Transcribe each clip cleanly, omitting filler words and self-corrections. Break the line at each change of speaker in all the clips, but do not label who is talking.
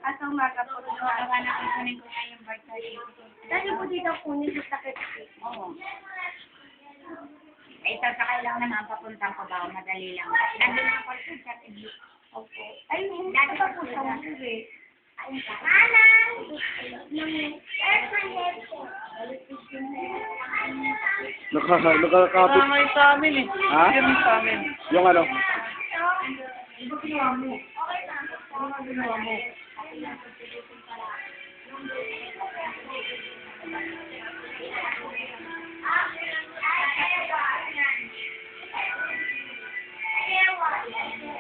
Asa umaga po.
Gawa na kunin ko na yung birth certificate.
Dali po dito kunin sa sakit.
Oo. Eh, sasakay lang naman papuntang Cubao. Madali lang. Nandun na ako sa Cebu.
Opo. Ay, hindi pa po sa mga
Nakakapit.
May sa amin eh.
Ha?
Yung sa amin.
Yung ano?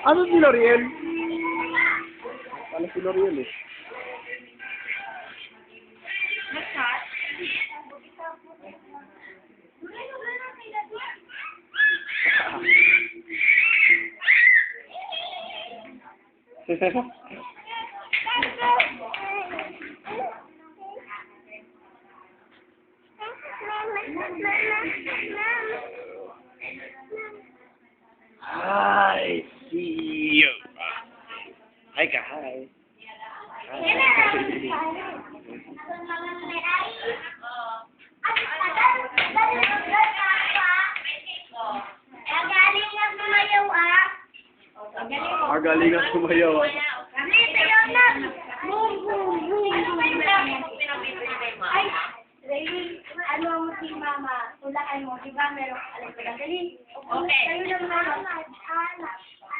Ano si L'Oreal? Ano si L'Oreal eh? Hi, see you. Hi, ka, hi. Magaling ang sumayaw.
Ano mo si Mama? Tulaan mo, di ba? Meron alam ko lang. Dali. Okay. Kayo naman.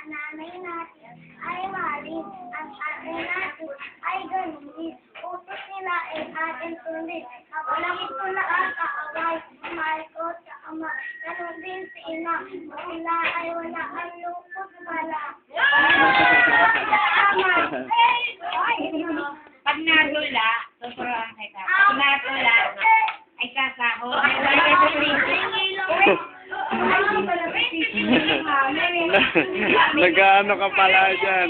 Nanay natin ay mahalin. Ang atin natin ay ganunin. Utos nila ay atin sundin. Walang ito na ang kaaway. Mahal ko sa ama. Ganon din si ina. Sila ay wala ang lupot pala.
Pag natula, susuruan kita. Pag natula, ay sasahod.
Nag-ano ka pala dyan.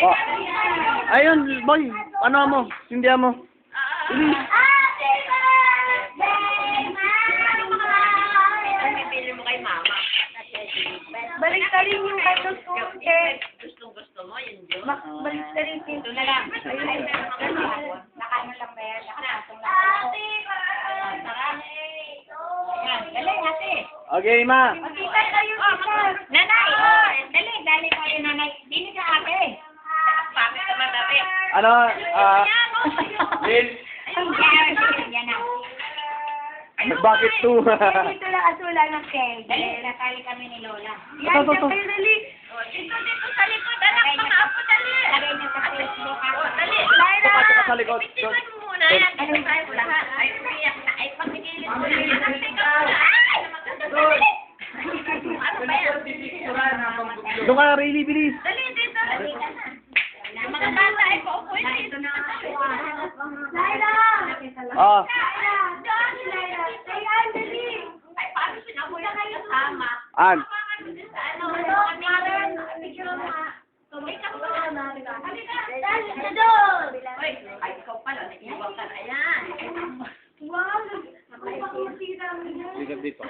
Oh. Ayun, boy. Ano mo? Sindihan mo.
Balik-tarin yung katos ko.
Gusto mo, yun yun.
Balik-tarin yung
Ito na lang. Nakaano lang ba yan? Nakatong lang ako. Yan, dali ate.
Okay, ma.
Kita kayo, kita.
Nanay, dali tayo nanay. Dili ka ate. Bakit naman ate?
Ano, Bill?
Yan na.
Bakit to?
Dito lang asula ng keg.
Dali, natali kami ni Lola.
Yan, dyan kayo dali.
Dito sa likod, anak, mga apo, dali. Lagay niya sa Facebook ako. Dali.
Laila!
Pasok ka sa likod.
Tingnan mo muna yan. Ito tayo lahat. Ay, umiyak na. Ay, pagpigilin mo. Ay! Ano ba yan?
Doon ka, really, bilis.
Dali, dito. Dali ka na. Yung mga bata ay paupuin. Ito na.
Laila!
Ah.
Laila! Laila, dali!
Ay, paano sinabuya kayo sama?
An.
Ano? Halika po. Halika.
Dali, doon!
Uy, ay, ikaw pala. Nag-iwag ka na. Ayan.
Wow! Ako pa kumasira mo
Dito.